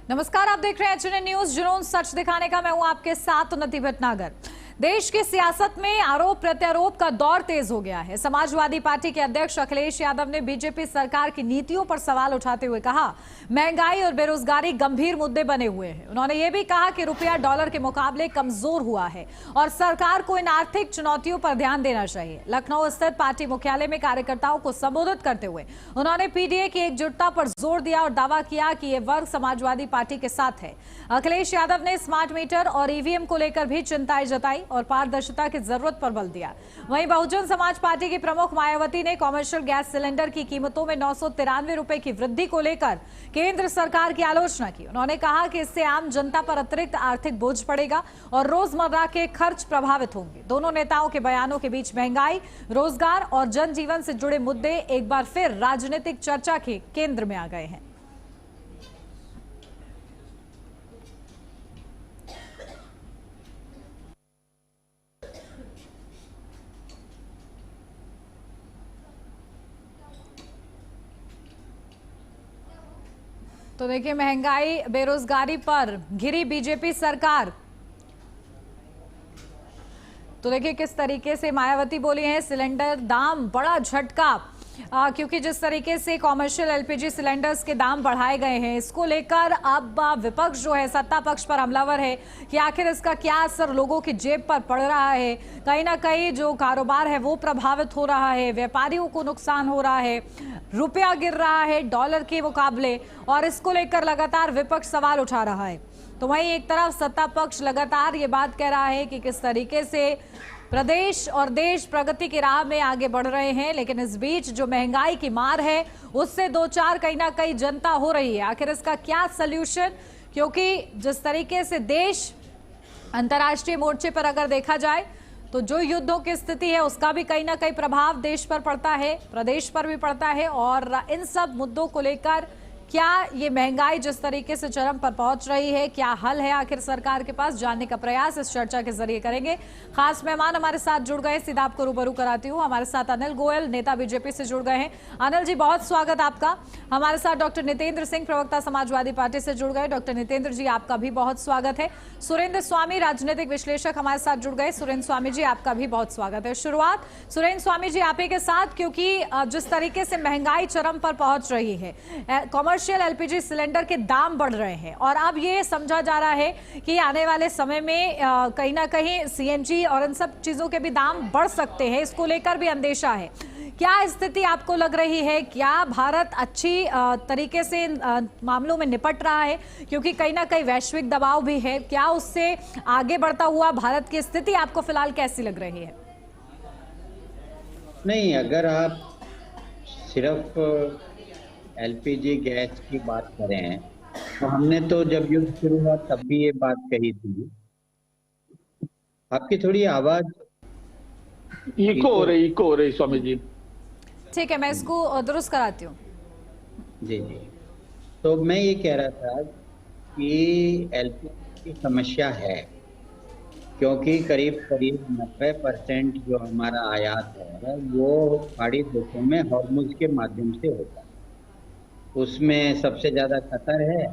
नमस्कार, आप देख रहे हैं एचएनएन न्यूज, जुनून सच दिखाने का। मैं हूं आपके साथ उन्नति भटनागर। देश की सियासत में आरोप प्रत्यारोप का दौर तेज हो गया है। समाजवादी पार्टी के अध्यक्ष अखिलेश यादव ने बीजेपी सरकार की नीतियों पर सवाल उठाते हुए कहा, महंगाई और बेरोजगारी गंभीर मुद्दे बने हुए हैं। उन्होंने ये भी कहा कि रुपया डॉलर के मुकाबले कमजोर हुआ है और सरकार को इन आर्थिक चुनौतियों पर ध्यान देना चाहिए। लखनऊ स्थित पार्टी मुख्यालय में कार्यकर्ताओं को संबोधित करते हुए उन्होंने पीडीए की एकजुटता पर जोर दिया और दावा किया कि ये वर्ग समाजवादी पार्टी के साथ है। अखिलेश यादव ने स्मार्ट मीटर और ईवीएम को लेकर भी चिंताएं जताई और पारदर्शिता की जरूरत पर बल दिया। वहीं बहुजन समाज पार्टी की प्रमुख मायावती ने कमर्शियल गैस सिलेंडर की कीमतों में 993 रुपए की वृद्धि को लेकर केंद्र सरकार की आलोचना की। उन्होंने कहा कि इससे आम जनता पर अतिरिक्त आर्थिक बोझ पड़ेगा और रोजमर्रा के खर्च प्रभावित होंगे। दोनों नेताओं के बयानों के बीच महंगाई, रोजगार और जनजीवन से जुड़े मुद्दे एक बार फिर राजनीतिक चर्चा के केंद्र में आ गए हैं। तो देखिए, महंगाई बेरोजगारी पर घिरी बीजेपी सरकार। तो देखिए किस तरीके से मायावती बोली है, सिलेंडर दाम बड़ा झटका, क्योंकि जिस तरीके से कॉमर्शियल एलपीजी सिलेंडर्स के दाम बढ़ाए गए हैं, इसको लेकर अब विपक्ष जो है सत्ता पक्ष पर हमलावर है कि आखिर इसका क्या असर लोगों की जेब पर पड़ रहा है। कहीं ना कहीं जो कारोबार है वो प्रभावित हो रहा है, व्यापारियों को नुकसान हो रहा है, रुपया गिर रहा है डॉलर के मुकाबले, और इसको लेकर लगातार विपक्ष सवाल उठा रहा है। तो वहीं एक तरफ सत्ता पक्ष लगातार ये बात कह रहा है कि किस तरीके से प्रदेश और देश प्रगति की राह में आगे बढ़ रहे हैं, लेकिन इस बीच जो महंगाई की मार है उससे दो चार कहीं ना कहीं जनता हो रही है। आखिर इसका क्या सल्यूशन, क्योंकि जिस तरीके से देश अंतर्राष्ट्रीय मोर्चे पर अगर देखा जाए तो जो युद्धों की स्थिति है उसका भी कहीं ना कहीं प्रभाव देश पर पड़ता है, प्रदेश पर भी पड़ता है। और इन सब मुद्दों को लेकर क्या ये महंगाई जिस तरीके से चरम पर पहुंच रही है, क्या हल है आखिर सरकार के पास, जानने का प्रयास इस चर्चा के जरिए करेंगे। खास मेहमान हमारे साथ जुड़ गए, सीधा आपको रूबरू कराती हूँ। हमारे साथ अनिल गोयल, नेता बीजेपी से जुड़ गए हैं। अनिल जी, बहुत स्वागत आपका। हमारे साथ डॉक्टर नितेंद्र सिंह, प्रवक्ता समाजवादी पार्टी से जुड़ गए। डॉक्टर नितेंद्र जी, आपका भी बहुत स्वागत है। सुरेंद्र स्वामी, राजनीतिक विश्लेषक, हमारे साथ जुड़ गए। सुरेंद्र स्वामी जी, आपका भी बहुत स्वागत है। शुरुआत सुरेंद्र स्वामी जी आप ही के साथ, क्योंकि जिस तरीके से महंगाई चरम पर पहुंच रही है, कमर्शियल एलपीजी सिलेंडर के दाम बढ़ रहे हैं और अब ये समझा जा रहा है कि आने वाले समय में कहीं ना कहीं सीएनजी और इन सब चीजों के भी दाम बढ़ सकते हैं, इसको लेकर भी अंदेशा है। क्या स्थिति आपको लग रही है, क्या भारत अच्छी तरीके से मामलों में निपट रहा है, क्योंकि कहीं ना कहीं वैश्विक दबाव भी है, क्या उससे आगे बढ़ता हुआ भारत की स्थिति आपको फिलहाल कैसी लग रही है? नहीं, अगर आप सिर्फ एलपीजी गैस की बात करें तो हमने तो जब युद्ध शुरू हुआ तब भी ये बात कही थी। आपकी थोड़ी आवाज इको हो रही स्वामी जी। ठीक है, मैं इसको दुरुस्त कराती हूँ। जी जी, तो मैं ये कह रहा था कि एलपीजी की समस्या है, क्योंकि करीब 90% जो हमारा आयात है वो पहाड़ी देशों में हॉर्मुज के माध्यम से होता है। उसमें सबसे ज्यादा कतर है,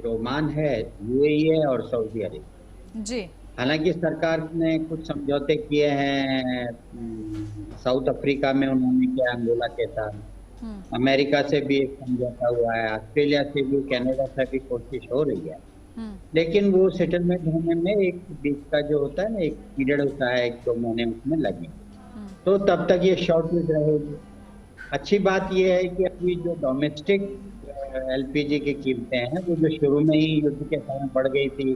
ओमान है, यूएई है और सऊदी अरेबिया जी। हालांकि सरकार ने कुछ समझौते किए हैं, साउथ अफ्रीका में उन्होंने किया, अंगोला के साथ, अमेरिका से भी एक समझौता हुआ है, ऑस्ट्रेलिया से भी, कनाडा से भी कोशिश हो रही है, लेकिन वो सेटलमेंट होने में एक बीच का जो होता है ना, एक पीरियड होता है, 1-2 महीने उसमें लगेंगे, तो तब तक ये शॉर्टेज रहेगी। अच्छी बात यह है कि अभी जो डोमेस्टिक एलपीजी की कीमतें हैं वो जो शुरू में ही युद्ध के समय बढ़ गई थी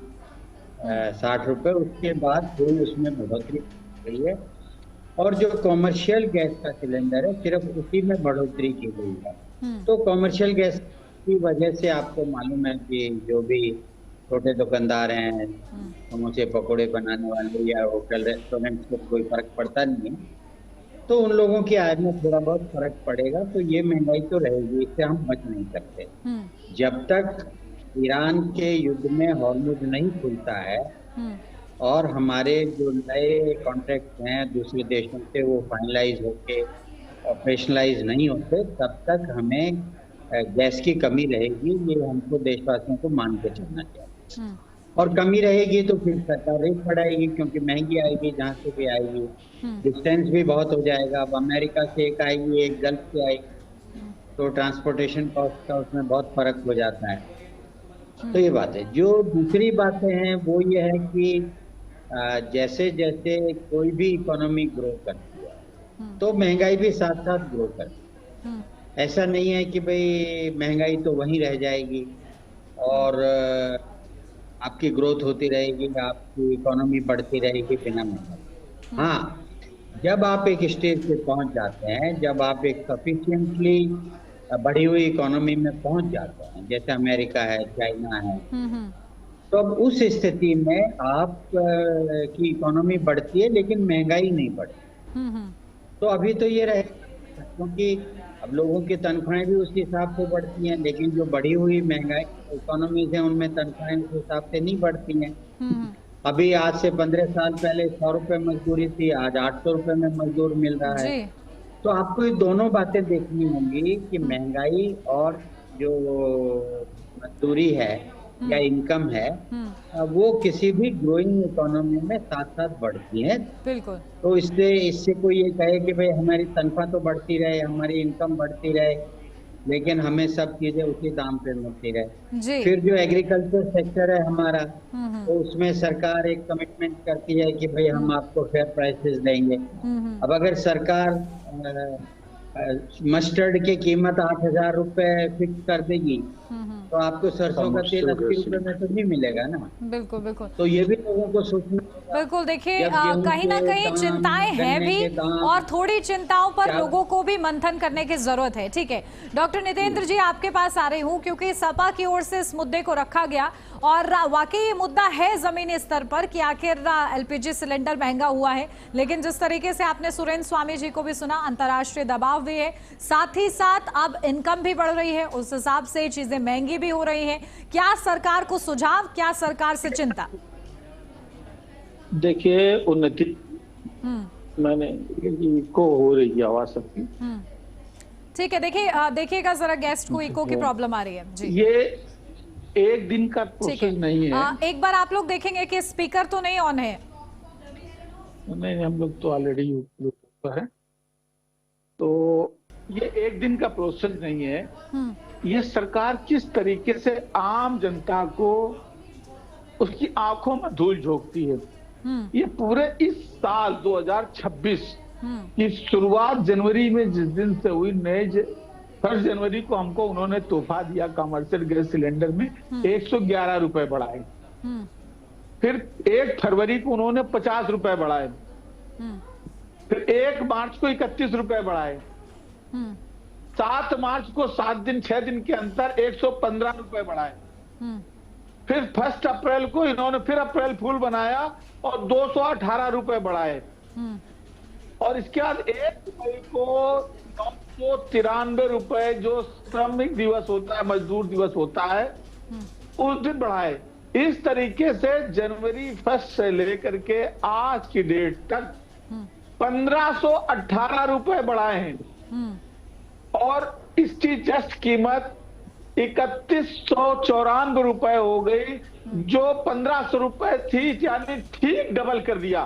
60 रुपए, उसके बाद थोड़ी उसमें बढ़ोतरी हुई है, और जो कॉमर्शियल गैस का सिलेंडर है सिर्फ उसी में बढ़ोतरी की गई है। तो कॉमर्शियल गैस की वजह से आपको मालूम है कि जो भी छोटे दुकानदार हैं, समोसे पकौड़े बनाने वाले या होटल रेस्टोरेंट को कोई फर्क पड़ता नहीं है, तो उन लोगों की आय में थोड़ा बहुत फर्क पड़ेगा। तो ये महंगाई तो रहेगी, इससे हम बच नहीं सकते। जब तक ईरान के युद्ध में हॉर्मुज नहीं खुलता है और हमारे जो नए कॉन्ट्रैक्ट हैं दूसरे देशों से वो फाइनलाइज होके ऑपरेशनलाइज नहीं होते, तब तक हमें गैस की कमी रहेगी, ये हमको देशवासियों को मान के चलना चाहिए। और कमी रहेगी तो फिर सरकार रेट बढ़ाएगी, क्योंकि महंगी आएगी जहाँ से भी आएगी, डिस्टेंस भी बहुत हो जाएगा। अब अमेरिका से एक आएगी, एक गल्फ से आएगी, तो ट्रांसपोर्टेशन कॉस्ट का उसमें बहुत फर्क हो जाता है। तो ये बात है। जो दूसरी बातें हैं वो ये है कि जैसे जैसे कोई भी इकोनॉमी ग्रो करती है तो महंगाई भी साथ साथ ग्रो करती है। ऐसा नहीं है कि भाई महंगाई तो वहीं रह जाएगी और आपकी ग्रोथ होती रहेगी, आपकी इकोनॉमी बढ़ती रहेगी बिना महंगाई। हाँ, जब आप एक स्टेज पे पहुंच जाते हैं, जब आप एक सफिशिएंटली बढ़ी हुई इकोनॉमी में पहुंच जाते हैं, जैसे अमेरिका है, चाइना है, तो अब उस स्थिति में आप की इकोनॉमी बढ़ती है लेकिन महंगाई नहीं बढ़ती। तो अभी तो ये रहेगा, क्योंकि अब लोगों की तनख्वाहें भी उस हिसाब से बढ़ती हैं, लेकिन जो बढ़ी हुई महंगाई इकोनॉमीज है उनमें तनख्वाहें उस हिसाब से नहीं बढ़ती हैं। अभी आज से 15 साल पहले 100 रुपए मजदूरी थी, आज 800 रुपए में मजदूर मिल रहा है। तो आपको ये दोनों बातें देखनी होंगी कि महंगाई और जो मजदूरी है या इनकम है वो किसी भी ग्रोइंग इकोनॉमी में साथ साथ बढ़ती है। बिल्कुल। तो इससे कोई ये कहे कि भाई हमारी तनख्वाह तो बढ़ती रहे, हमारी इनकम बढ़ती रहे, लेकिन हमें सब चीजें उसी दाम पे मिलती रहे। फिर जो एग्रीकल्चर सेक्टर है हमारा, तो उसमें सरकार एक कमिटमेंट करती है कि भाई हम आपको फेयर प्राइसेस देंगे। अब अगर सरकार मस्टर्ड की कीमत 8,000 रुपए फिक्स कर देगी तो आपको सरसों का तेल 80 रुपए में तो नहीं मिलेगा ना। बिल्कुल बिल्कुल। तो ये भी लोगों को सोचना। बिल्कुल, देखिए कहीं ना कहीं चिंताएं हैं भी और थोड़ी चिंताओं पर लोगों को भी मंथन करने की जरूरत है। ठीक है डॉक्टर नितेंद्र जी, आपके पास आ रही हूँ क्योंकि सपा की ओर से इस मुद्दे को रखा गया और वाकई ये मुद्दा है जमीनी स्तर पर कि आखिर एलपीजी सिलेंडर महंगा हुआ है, लेकिन जिस तरीके से आपने सुरेंद्र स्वामी जी को भी सुना, अंतर्राष्ट्रीय दबाव भी है, साथ ही साथ अब इनकम भी बढ़ रही है, उस हिसाब से चीजें महंगी भी हो रही हैं। क्या सरकार को सुझाव, क्या सरकार से चिंता? देखिए उन्नति मैंने इको हो रही है आवाज सबकी। ठीक है, देखिएगा जरा, गेस्ट को इको की प्रॉब्लम आ रही है जी। ये एक दिन का प्रोसेस नहीं है। एक बार आप लोग देखेंगे कि स्पीकर तो नहीं ऑन है। नहीं, हम लोग तो ऑलरेडी यूट्यूब पर है। तो ये एक दिन का प्रोसेस नहीं है। ये सरकार किस तरीके से आम जनता को उसकी आंखों में धूल झोंकती है। ये पूरे इस साल 2026 की शुरुआत जनवरी में जिस दिन से हुई, 1 जनवरी को हमको उन्होंने तोहफा दिया कमर्शियल गैस सिलेंडर में 111 रुपए बढ़ाए। फिर 1 फरवरी को उन्होंने 50 रुपए बढ़ाए। फिर 1 मार्च को 31 रुपए बढ़ाए। 7 मार्च को 6 दिन के अंतर 115 रुपए बढ़ाए। फिर 1 अप्रैल को इन्होंने फिर अप्रैल फूल बनाया और 218 रुपए बढ़ाए। और इसके बाद 1 मई को 993 रुपए जो श्रमिक दिवस होता है, मजदूर दिवस होता है, उस दिन बढ़ाए। इस तरीके से जनवरी 1 से लेकर के आज की डेट तक 1518 रुपए बढ़ाए हैं और इसकी जस्ट कीमत 3194 रुपए हो गई, जो 1500 रुपए थी, यानी ठीक डबल कर दिया,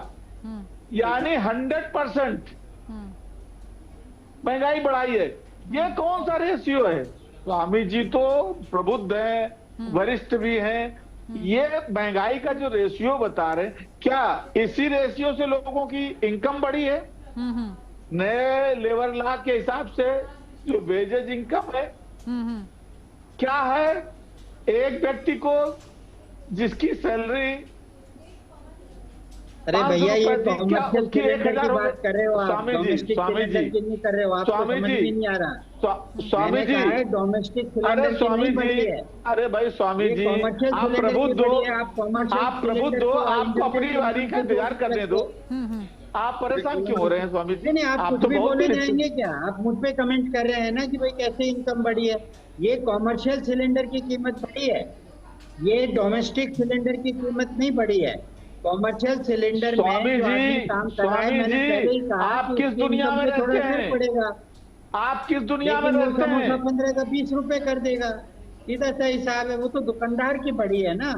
यानी 100% महंगाई बढ़ाई है। ये कौन सा रेशियो है? स्वामी जी तो प्रबुद्ध हैं, वरिष्ठ भी हैं। ये महंगाई का जो रेशियो बता रहे, क्या इसी रेशियो से लोगों की इनकम बढ़ी है? नए लेबर लॉ के हिसाब से जो वेजेज इनकम है क्या है? एक व्यक्ति को जिसकी सैलरी, अरे भैया ये कॉमर्शियल सिलेंडर की बात कर रहे हो आप, स्वामी जी नहीं कर रहे हो, आपको समझ में नहीं आ रहा। स्वामी जी डोमेस्टिक सिलेंडर स्वामी जी, अरे भाई स्वामी जी, आप प्रबुद्ध हो, आपको अपनी बारी का इंतजार करने दो। आप परेशान क्यों हो रहे हैं स्वामी जी? नहीं, आप कुछ भी बोलने जाएंगे क्या? आप मुझ पे कमेंट कर रहे हैं ना कि भाई कैसे इनकम बढ़ी है। ये कॉमर्शियल सिलेंडर की कीमत बढ़ी है, ये डोमेस्टिक सिलेंडर की कीमत नहीं बढ़ी है। कॉमर्शियल सिलेंडर में स्वामी जी, काम कर रहा है, मैंने पहले ही कहा आप किस दुनिया में रहते हैं? पड़ेगा। आप किस दुनिया में लेकिन वो रहते समोसा हैं? 15 का 20 रुपए कर देगा, सीधा सा हिसाब है। वो तो दुकानदार की बढ़ी है ना,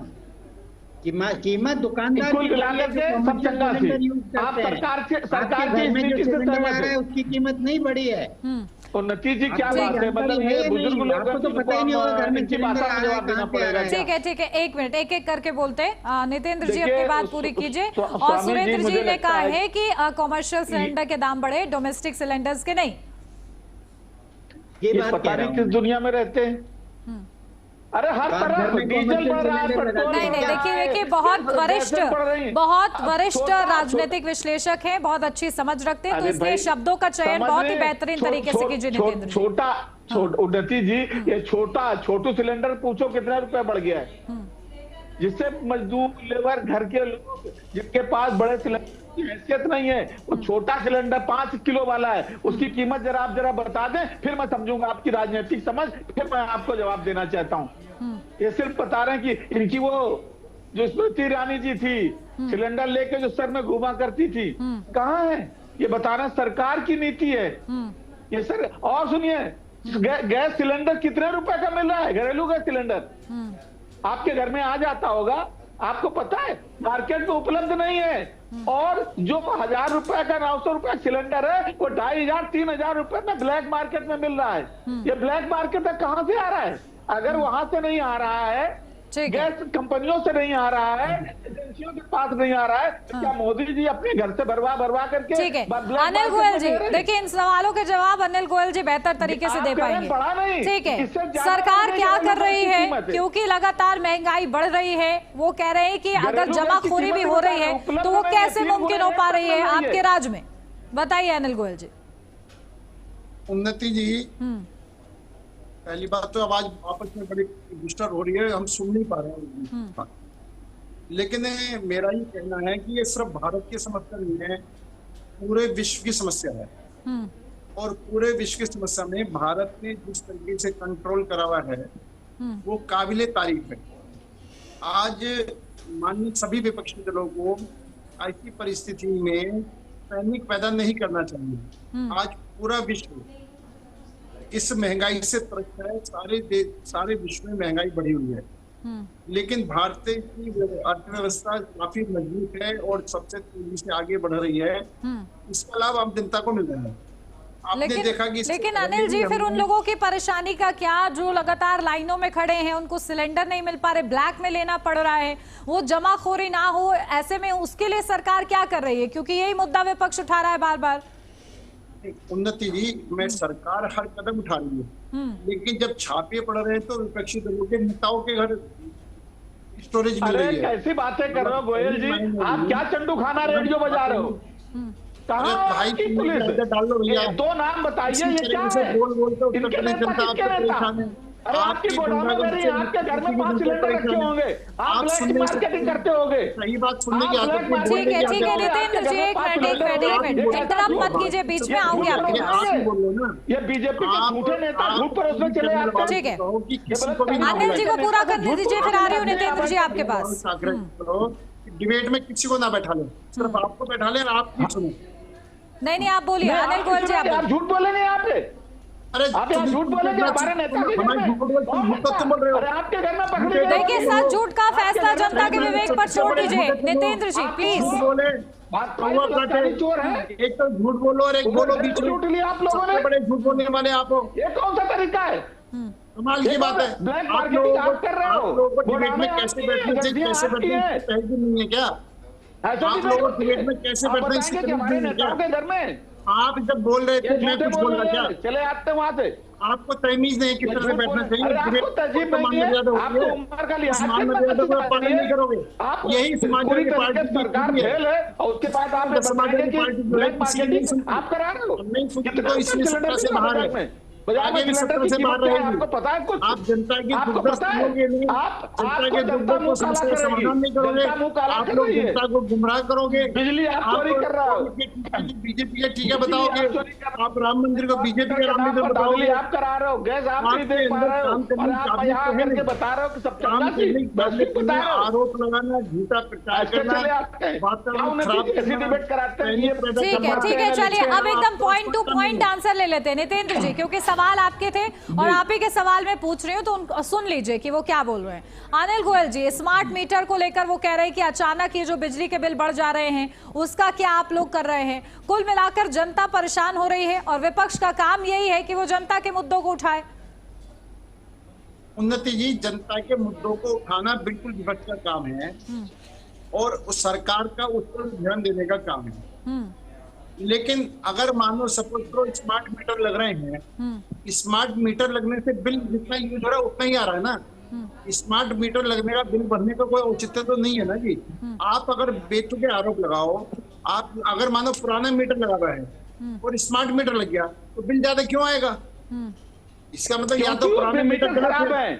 कीमत दुकानदार कुल की बढ़ी मिलाकर है जो के सब कमर्शियल चंगा सी। सिलेंडर यूज आप करते हैं। सरकार आपके की घर इस में जो नीति से सिलेंडर सहमत आ रहा है? है उसकी कीमत नहीं बढ़ी है। उन्नति जी क्या आपको बात है, मतलब जानकारी ये है या बुजुर्ग नहीं? लोग आपको हैं, तो तो पता ही नहीं होगा घर में इनकी सिलेंडर भाषा आ में रहा है जवाब देना कहाँ से आ पड़ेगा रहा है। क्या? ठीक है, एक मिनट, एक एक करके बोलते हैं। नितेंद्र जी देखिए, अपनी बात पूरी कीजिए। और स्वामी जी, सुरेंद्र जी मुझे ने लगता कहा है है कि कॉमर्शियल सिलेंडर के दाम बढ़े, डोमेस्टिक सिलेंडर्स के नहीं। ये ये बात पता कह रहा नहीं किस हूँ। दुनिया में रहते हैं। अरे हर आप घर तरफ में डीजल कमर्शियल बढ़ रहा है, सिलेंडर पेट्रोल लगाते नहीं हैं नहीं, क्या? देखिए बहुत वरिष्ठ छोटा- राजनीतिक विश्लेषक हैं, बहुत अच्छी समझ रखते हैं, तो अरे इसलिए भाई, शब्दों का चयन समझ बहुत ही रहे हैं? बेहतरीन तरीके से कीजिए नितेंद्र जी। उन्नति जी, ये छोटू सिलेंडर पूछो कितना रुपया बढ़ गया है, जिससे मजदूर लेबर घर के लोग जिनके पास बड़े सिलेंडर की हैसियत नहीं है, वो छोटा सिलेंडर 5 किलो वाला है, उसकी कीमत जरा बता दें, फिर मैं समझूंगा आपकी राजनीतिक समझ, फिर मैं आपको जवाब देना चाहता हूँ। ये सिर्फ बता रहे हैं कि इनकी वो जो स्मृति ईरानी जी थी, सिलेंडर लेके जो सर में घुमा करती थी, कहाँ है? ये बता रहे हैं सरकार की नीति है ये सर। और सुनिए, गैस सिलेंडर कितने रुपए का मिल रहा है? घरेलू गैस सिलेंडर आपके घर में आ जाता होगा, आपको पता है, मार्केट में उपलब्ध नहीं है। और जो 1000 रुपए का 900 रुपए सिलेंडर है, वो 2500 3000 रुपए में ब्लैक मार्केट में मिल रहा है। ये ब्लैक मार्केट में कहां से आ रहा है? अगर वहां से नहीं आ रहा है, गैस कंपनियों से नहीं आ रहा है, एजेंसियों के पास नहीं आ रहा है, तो क्या मोदी जी अपने घर से भरवा करके? ठीक है अनिल गोयल जी, देखिए इन सवालों के जवाब अनिल गोयल जी बेहतर तरीके से दे पाएंगे। ठीक है, सरकार क्या कर रही है? क्योंकि लगातार महंगाई बढ़ रही है, वो कह रहे हैं कि अगर जमाखोरी भी हो रही है तो वो कैसे मुमकिन हो पा रही है आपके राज में? बताइए अनिल गोयल जी। उन्नति जी, पहली बात तो आवाज आपस में बड़ी डिस्टर्ब हो रही है, हम सुन नहीं पा रहे हैं। लेकिन मेरा ये कहना है कि ये सिर्फ भारत की समस्या नहीं है, पूरे विश्व की समस्या है। और पूरे विश्व की समस्या में भारत ने जिस तरीके से कंट्रोल करा हुआ है वो काबिले तारीफ है। आज माननीय सभी विपक्षी दलों को ऐसी परिस्थिति में पैनिक पैदा नहीं करना चाहिए। आज पूरा विश्व इस महंगाई से त्रस्त है, सारे विश्व में महंगाई बढ़ी हुई है। लेकिन भारतीय की अर्थव्यवस्था काफी मजबूत है और सबसे तेजी से आगे बढ़ रही है। इसका लाभ आम जनता को मिल रहा है। आपने देखा कि लेकिन अनिल जी, फिर उन लोगों की परेशानी का क्या जो लगातार लाइनों में खड़े हैं, उनको सिलेंडर नहीं मिल पा रहे, ब्लैक में लेना पड़ रहा है, वो जमाखोरी ना हो, ऐसे में उसके लिए सरकार क्या कर रही है? क्योंकि यही मुद्दा विपक्ष उठा रहा है बार बार। उन्नति जी, मैं सरकार हर कदम उठा रही है, लेकिन जब छापे पड़ रहे हैं तो विपक्षी दलों के नेताओं के घर स्टोरेज मिल रही है। कैसी बातें कर रहे हो गोयल जी? आप क्या चंडू खाना रेडियो बजा रहे हो? भाई डाल लो भैया, 2 नाम बताइए, ये क्या है? इनके नेता किसके नेता? अरे आपकी गोदाम में मेरी, आपके घर में 5 सिलेंडर रखे होंगे, आप ब्लैक मार्केटिंग करते होंगे। सही बात सुनने की आदत है। ठीक है नितेंद्र जी, एक मिनट इंटरप्ट मत कीजिए, बीच में आऊंगी आपके पास। ये बीजेपी के झूठे नेता झूठ परोसने चले जाते हैं। ठीक है, अनिल जी को पूरा करने दीजिए, फिर आ रही हूँ नितेंद्र जी आपके पास। डिबेट में किसी को ना बैठा ले, सिर्फ आपको बैठा ले, आप नहीं सुनो। नहीं आप बोलिए अनिल गोयल जी, आप झूठ बोले नहीं आप। अरे आप यहाँ झूठ बोलेंगे हमारे नेता के घर में? अरे आपके घर में पकड़े। देखिए सर, झूठ का फैसला जनता के विवेक पर छोड़ दीजिए नितेंद्र जी प्लीज। चोर है, एक तो झूठ बोलो और एक बोलो बीच में। लूट लिया आप लोगों ने, बड़े झूठ बोलने वाले आप हो। ये कौन सा तरीका है? कमाल की बात है। ब्लैक आप लोगों मार्केटिंग कर रहे हो, को डिबेट में कैसे बैठने से कैसे बैठने पहले नहीं है क्या? आप लोगों को डिबेट में कैसे बैठने से हमारे नेताओं के घर में आप जब बोल रहे थे मैं कुछ बोल रहा क्या? चले आते वहां से। आपको तमीज नहीं किस तरह से बैठना चाहिए। आपको तहजीब नहीं है, आपको उम्र का लिहाज पढ़ाई नहीं करोगे। यही समाजवादी पार्टी सरकार फेल है और उसके बाद आप समाजवादी पार्टी ब्लैक मार्केटिंग आप करा रहे हो। नहीं सुनते तो इसलिए सत्ता से बाहर है। आगे भी सत्तर से बाहर रहेगी। आपको पता है कुछ? आप जनता की आपको दुर्दशा पता है? सुनोगे नहीं, जनता के दुर्दशा को समस्या का समाधान नहीं करोगे, आप लोग जनता को गुमराह करोगे। बिजली आप चोरी कर रहे हो, बीजेपी के टीका बताओगे, आप राम मंदिर को बीजेपी का राम मंदिर बताओगे, आप करा रहे हो, गैस आप नहीं दे पा रहे हो, और आप यहाँ करके बता रहे हो कि सब चल रहा है। आरोप लगाना, झूठा प्रचार करना, डिबेट कराते हैं। ठीक है, चलिए अब एकदम पॉइंट टू पॉइंट आंसर ले लेते हैं नितेंद्र जी, क्योंकि सवाल आपके थे और आप ही के सवाल में पूछ रही हूँ, तो सुन लीजिए कि वो क्या बोल रहे हैं। अनिल गोयल जी, स्मार्ट मीटर को लेकर वो कह रहे हैं कि अचानक ये जो बिजली के बिल बढ़ जा रहे हैं उसका क्या आप लोग कर रहे हैं। कुल मिलाकर जनता परेशान हो रही है और विपक्ष का काम यही है कि वो जनता के मुद्दों को उठाए। उन्नति जी, जनता के मुद्दों को उठाना बिल्कुल विपक्ष का काम है और उस सरकार का उस पर ध्यान देने का काम है। लेकिन अगर मानो सपोज करो स्मार्ट मीटर लग रहे हैं, स्मार्ट मीटर लगने से बिल जितना यूज हो रहा है उतना ही आ रहा है ना। स्मार्ट मीटर लगने का बिल बढ़ने का कोई औचित्य तो नहीं है ना जी। आप अगर बेतुके आरोप लगाओ, आप अगर मानो पुराना मीटर लगा रहा है और स्मार्ट मीटर लग गया तो बिल ज्यादा क्यों आएगा? इसका मतलब या तो पुराने मीटर खराब है।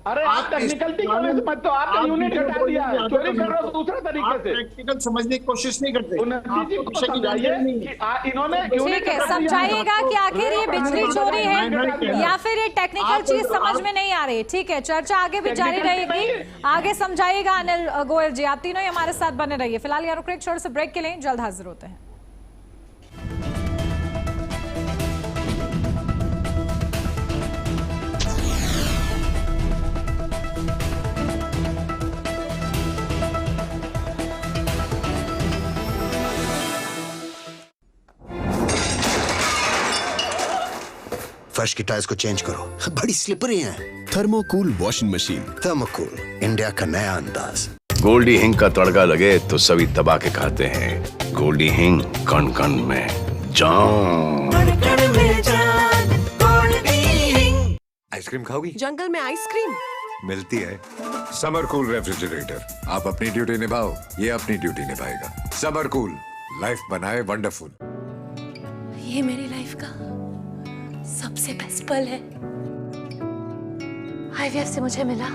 अरे आप टेक्निकलिटी की वजह से मत, तो आपने यूनिट हटा दिया, चोरी कर रहे हो दूसरे तरीके से। प्रैक्टिकल समझने की कोशिश नहीं करते। इन्होंने ठीक है, समझाइएगा कि आखिर ये बिजली चोरी है या फिर ये टेक्निकल चीज समझ में नहीं आ रही। ठीक है, चर्चा आगे भी जारी रहेगी, आगे समझाइएगा अनिल गोयल जी। आप तीनों ही हमारे साथ बने रहिए। फिलहाल यहाँ रुक, छोटे से ब्रेक के लिए, जल्द हाजिर होते हैं। फर्श की टाइल्स को चेंज करो, बड़ी स्लिपरी हैं। थर्मोकूल वॉशिंग मशीन। थर्मोकूल, इंडिया का नया अंदाज। गोल्डी हिंग का तड़का लगे तो सभी दबा के खाते हैं। गोल्डी हिंग, कण कण में जान। आइसक्रीम खाओगी? जंगल में आइसक्रीम मिलती है। समर कूल रेफ्रिजरेटर, आप अपनी ड्यूटी निभाओ, ये अपनी ड्यूटी निभाएगा। समर कूल, लाइफ बनाए वंडरफुल। ये मेरी लाइफ का सबसे बेस्ट पल है। आईवीएफ से मुझे मिला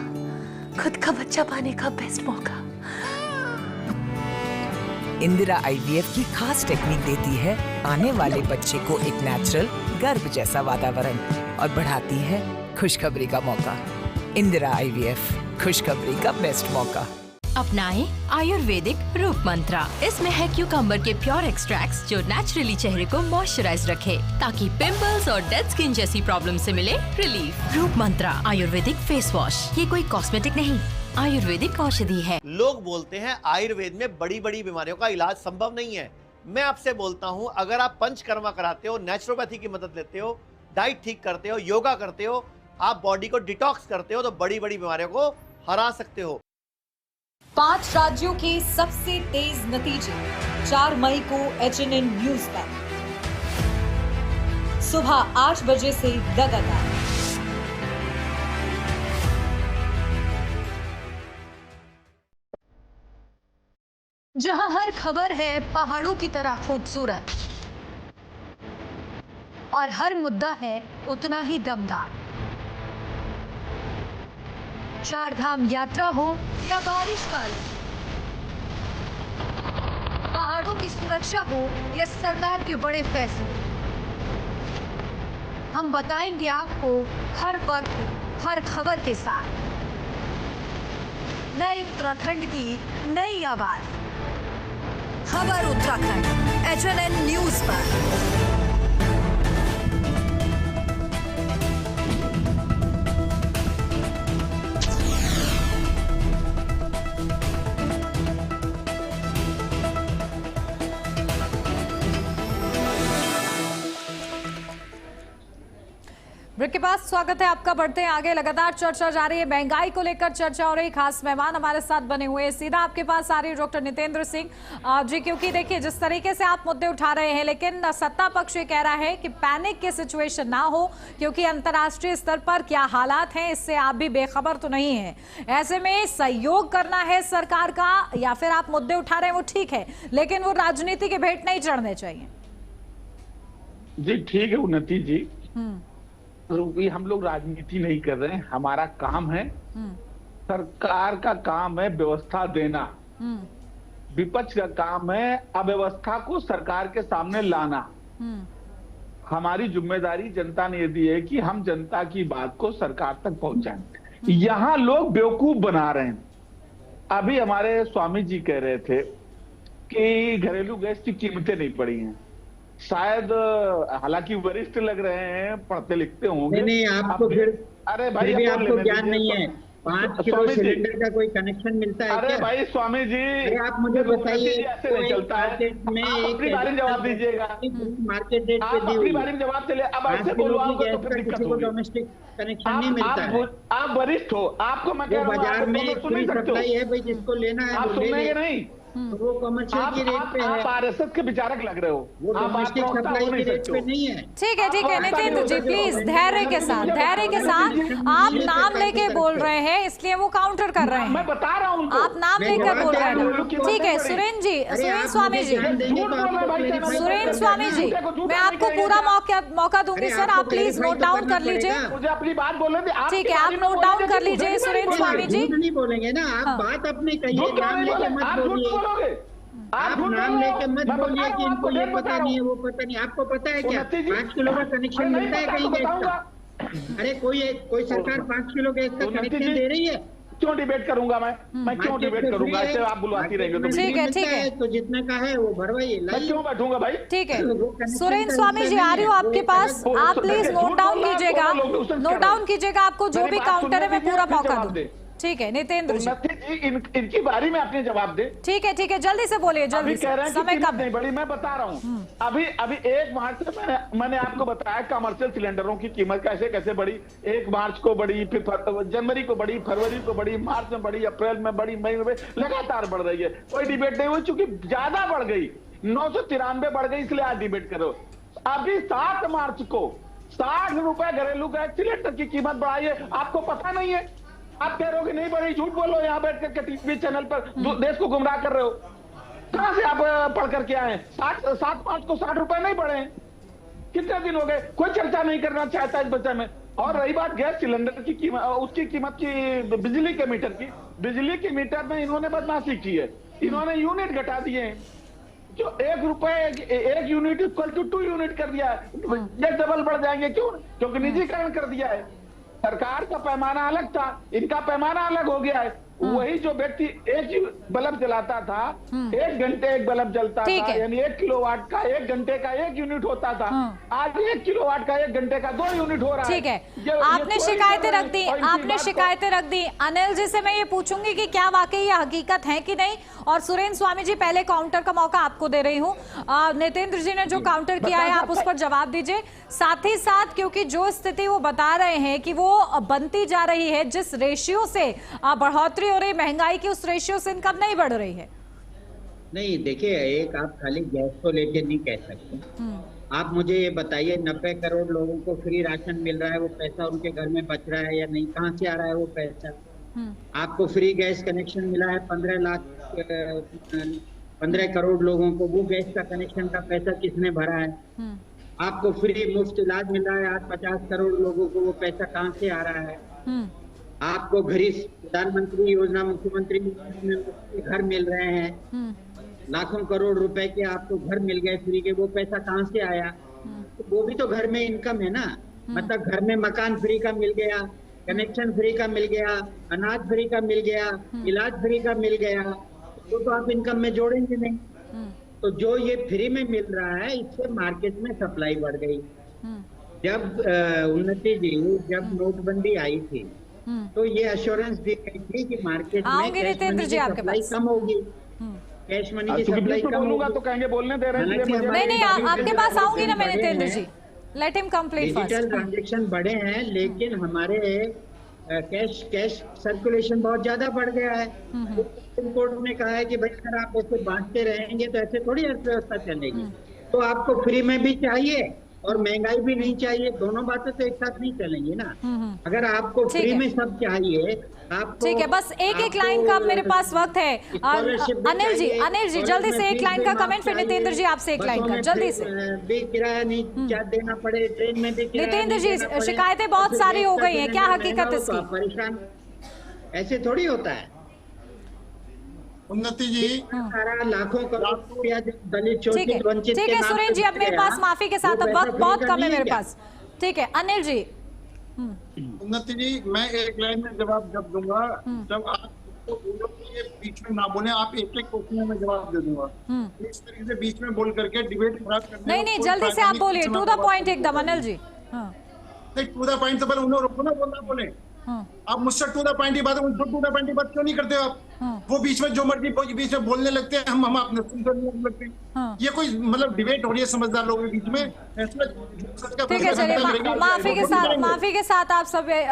खुद का बच्चा पाने का बेस्ट मौका। इंदिरा आईवीएफ की खास टेक्निक देती है आने वाले बच्चे को एक नेचुरल गर्भ जैसा वातावरण और बढ़ाती है खुशखबरी का मौका। इंदिरा आईवीएफ, खुशखबरी का बेस्ट मौका। अपनाएं आयुर्वेदिक रूप मंत्रा। इसमें है क्यूकम्बर के प्योर एक्सट्रैक्ट्स जो नेचुरली चेहरे को मॉइस्चराइज रखे ताकि पिंपल्स और डेड स्किन जैसी प्रॉब्लम से मिले रिलीफ। रूप मंत्रा आयुर्वेदिक फेस वॉश, ये कोई कॉस्मेटिक नहीं, आयुर्वेदिक औषधि है। लोग बोलते हैं आयुर्वेद में बड़ी बड़ी बीमारियों का इलाज संभव नहीं है। मैं आपसे बोलता हूं, अगर आप पंचकर्मा कराते हो, नेचुरोपैथी की मदद लेते हो, डाइट ठीक करते हो, योगा करते हो, आप बॉडी को डिटॉक्स करते हो, तो बड़ी बड़ी बीमारियों को हरा सकते हो। 5 राज्यों के सबसे तेज नतीजे 4 मई को HNN न्यूज पर सुबह 8 बजे से लगातार। जहां हर खबर है पहाड़ों की तरह खूबसूरत और हर मुद्दा है उतना ही दमदार। 4 धाम यात्रा हो या बारिश काल, पहाड़ों की सुरक्षा हो या सरकार के बड़े फैसले, हम बताएंगे आपको हर वक्त हर खबर के साथ। नए उत्तराखंड की नई आवाज, खबर उत्तराखंड, HNN न्यूज पर। ब्रेक के बाद स्वागत है आपका। बढ़ते हैं आगे, लगातार चर्चा जारी है, महंगाई को लेकर चर्चा हो रही। खास मेहमान हमारे साथ बने हुए हैं, सीधा आपके पास आ रही है डॉक्टर नितेंद्र सिंह जी, क्योंकि देखिए जिस तरीके से आप मुद्दे उठा रहे हैं, लेकिन सत्ता पक्ष ये कह रहा है कि पैनिक की सिचुएशन ना हो, क्योंकि अंतर्राष्ट्रीय स्तर पर क्या हालात हैं इससे आप भी बेखबर तो नहीं है। ऐसे में सहयोग करना है सरकार का, या फिर आप मुद्दे उठा रहे हैं वो ठीक है, लेकिन वो राजनीति के भेंट नहीं चढ़ने चाहिए। जी ठीक है उन्नति जी, हम लोग राजनीति नहीं कर रहे हैं, हमारा काम है, सरकार का काम है व्यवस्था देना, विपक्ष का काम है अव्यवस्था को सरकार के सामने लाना। हमारी जिम्मेदारी जनता ने दी है कि हम जनता की बात को सरकार तक पहुंचाएं। यहां लोग बेवकूफ बना रहे हैं। अभी हमारे स्वामी जी कह रहे थे कि घरेलू गैस की कीमतें नहीं बढ़ी हैं। शायद हालांकि वरिष्ठ लग रहे हैं, पढ़ते लिखते होंगे। नहीं, आपको फिर अरे भाई भी आपको ज्ञान नहीं है। 5 किलो सिलेंडर का कोई कनेक्शन मिलता है? अरे भाई स्वामी जी, आप मुझे बताइए, ऐसे नहीं चलता है। में अपनी बारी में जवाब दीजिएगा। मार्केट रेट पे दी अपनी बारी में जवाब चले। अब ऐसे बोलवाओगे तो फिर दिक्कत होगी। डोमेस्टिक कनेक्शन नहीं मिलता है। आप वरिष्ठ हो, आपको मैं कह रहा हूं बाजार में फ्री सप्लाई है भाई, जिसको लेना है आप सुनेंगे नहीं। वो कमर्शियल की रेट पे है। आप आरएसएस के विचारक लग रहे हो, वो डोमेस्टिक सप्लाई की रेट पे नहीं है। ठीक है नितेंद्र जी, प्लीज धैर्य के साथ आप नाम लेके बोल रहे हैं, इसलिए वो काउंटर कर रहे हैं। मैं बता रहा हूँ, आप नाम लेकर बोल रहे हैं। ठीक है सुरेंद्र स्वामी जी, सुरेंद्र स्वामी जी, मैं आपको पूरा मौका दूंगी सर, आप प्लीज नोट डाउन कर लीजिए। मुझे अपनी बात बोलने दे। ठीक है, आप नोट डाउन कर लीजिए सुरेंद्र स्वामी जी। नहीं बोलेंगे ना आप, बात अपनी कहिए, नाम लेके मत बोलिए। आप नाम लेके मत बोलिए कि इनको ये पता नहीं है, वो पता नहीं। आपको पता है क्या 5 किलो का कनेक्शन मिलता है कहीं गैस का? अरे कोई सरकार 5 किलो गैस का कनेक्शन दे रही है? क्यों डिबेट करूंगा मैं क्यों डिबेट करूंगा? ऐसे आप बुलवाती रहेंगे तो ठीक है तो जितना का है वो भरवाइए। मैं क्यों बैठूंगा भाई? ठीक है सुरेंद्र स्वामी जी, आ रही हूँ आपके पास, आप प्लीज नोट डाउन कीजिएगा। आपको जो भी काउंटर है मैं पूरा मौका दूं। ठीक है नितेंद्र जी, इनकी बारी में आपने जवाब दे। ठीक है जल्दी से बोलिए, जल्दी से, समय कम नहीं बड़ी। मैं बता रहा हूँ, अभी 1 मार्च से मैंने आपको बताया कमर्शियल सिलेंडरों की कीमत कैसे बढ़ी। 1 मार्च को बढ़ी, फिर जनवरी को बढ़ी, फरवरी को बढ़ी, मार्च में बढ़ी, अप्रैल में बढ़ी, मई में लगातार बढ़ रही है। कोई डिबेट नहीं हुई, चूंकि ज्यादा बढ़ गई, 993 बढ़ गई, इसलिए आज डिबेट करो। अभी 7 मार्च को 60 रुपए घरेलू गैस सिलेंडर की कीमत बढ़ाई है, आपको पता नहीं है? आप कह रहे हो कि नहीं बढ़ी, झूठ बोलो। यहाँ बैठ करके टीवी चैनल पर देश को गुमराह कर रहे हो। कहां से आप पढ़ करके आए? 7 मार्च को 60 रुपए नहीं बढ़े, कितने दिन हो गए? कोई चर्चा नहीं करना चाहता इस बच्चे में। और रही बात गैस सिलेंडर की कीमत, उसकी कीमत की, बिजली के मीटर की, बिजली के मीटर में इन्होंने बदमाशी की है। इन्होंने यूनिट घटा दिए हैं, जो 1 रुपए 1 यूनिट इक्वल टू 2 यूनिट कर दिया है। ये डबल बढ़ जाएंगे, क्यों? क्योंकि निजीकरण कर दिया है। सरकार का पैमाना अलग था, इनका पैमाना अलग हो गया है। वही जो व्यक्ति एक बल्ब जलाता था, 1 घंटे 1 बल्ब जलता था, यानी 1 किलोवाट का 1 घंटे का 1 यूनिट होता था। आज 1 किलोवाट का 1 घंटे का 2 यूनिट हो रहा है। ठीक है, आपने शिकायतें रख दी। अनिल जी से मैं ये पूछूंगी कि क्या वाकई ये हकीकत है कि नहीं। और सुरेंद्र स्वामी जी, पहले काउंटर का मौका आपको दे रही हूँ। नितेंद्र जी ने जो काउंटर किया है आप उस पर जवाब दीजिए। साथ ही साथ, क्योंकि जो स्थिति वो बता रहे हैं कि वो बनती जा रही है, जिस रेशियो से बढ़ोतरी हो रही महंगाई की, उस रेशियो से इनकम नहीं बढ़ रही है। नहीं देखिए, एक आप खाली गैस को लेके नहीं कह सकते। आप मुझे ये बताइए, 90 करोड़ लोगों को फ्री राशन मिल रहा है, वो पैसा उनके घर में बच रहा है या नहीं? कहाँ से आ रहा है वो पैसा? आपको फ्री गैस कनेक्शन मिला है 15 करोड़ लोगों को, वो गैस का कनेक्शन का पैसा किसने भरा है? आपको फ्री मुफ्त इलाज मिल रहा है 50 करोड़ लोगों को, वो पैसा कहाँ से आ रहा है? आपको प्रधानमंत्री योजना, मुख्यमंत्री घर मिल रहे हैं, लाखों करोड़ रुपए के आपको घर मिल गए फ्री के, वो पैसा कहाँ से आया? तो वो भी तो घर में इनकम है ना। मतलब घर में मकान फ्री का मिल गया, कनेक्शन फ्री का मिल गया, अनाज फ्री का मिल गया, इलाज फ्री का मिल गया, तो आप इनकम में जोड़ेंगे नहीं। तो जो ये फ्री में मिल रहा है, इससे मार्केट में सप्लाई बढ़ गई। जब उन्नति जी, जब नोटबंदी आई थी, तो ये अश्योरेंस दी गई थी कि मार्केट में कैश मनी की सप्लाई कम होगी। कैश मनी की सप्लाई कम होगी तो कहेंगे बोलने दे रहे हैं। नहीं, आपके पास आऊंगी ना मैं Nitendra ji, let him complete first. Digital transaction बढ़े हैं, लेकिन हमारे कैश सर्कुलेशन बहुत ज्यादा बढ़ गया है। सुप्रीम कोर्ट ने कहा है कि भाई अगर आप ऐसे बांटते रहेंगे तो ऐसे थोड़ी अर्थव्यवस्था चलेगी। तो आपको फ्री में भी चाहिए और महंगाई भी नहीं चाहिए, दोनों बातें तो एक साथ नहीं चलेंगी ना। अगर आपको फ्री में सब चाहिए, ठीक है, बस एक लाइन का मेरे पास वक्त है। अनिल जी जल्दी से एक लाइन का कमेंट, फिर नितेंद्र जी आपसे एक लाइन का जल्दी से। किराया नहीं देना पड़े, ट्रेन में भी नितेंद्र जी, शिकायतें बहुत सारी हो गई हैं, क्या हकीकत इसकी? परेशान ऐसे थोड़ी होता है। उन्नति जी, लाखों करोड़ रुपया दलित ठीक शोषित वंचित है सुरेश जी, अब मेरे पास माफी के साथ अब वक्त बहुत कम है मेरे पास। ठीक है अनिल जी। उन्नति जी, मैं एक लाइन में जवाब जब दूंगा जब आप बीच में ना बोले, आप एक क्वेश्चन में जवाब दे दूंगा। इस तरीके से बीच में बोल करके डिबेट खराब करने नहीं जल्दी से आप बोलिए, टू द पॉइंट एकदम अनिल जी। नहीं, टू द पॉइंट तो पहले उन्हें रोको ना, बोलना बोले। आप मुझसे टू द पॉइंट की बात टू द पॉइंट की बात क्यों नहीं करते आप? वो बीच में जो मर्जी बीच में बोलने लगते हैं, हम अपने सुनते नहीं लगते। ये कोई मतलब डिबेट हो रही है समझदार लोगों के बीच में। ठीक है, चलिए माफी के साथ आप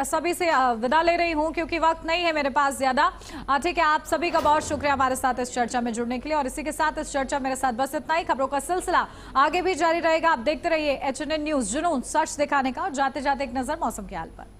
सभी से विदा ले रही हूँ क्योंकि वक्त नहीं है मेरे पास ज्यादा। ठीक है, आप सभी का बहुत शुक्रिया हमारे साथ इस चर्चा में जुड़ने के लिए। और इसी के साथ इस चर्चा मेरे साथ बस इतना ही। खबरों का सिलसिला आगे भी जारी रहेगा, आप देखते रहिए HNN न्यूज, जुनून सच दिखाने का। और जाते जाते एक नजर मौसम के हाल पर।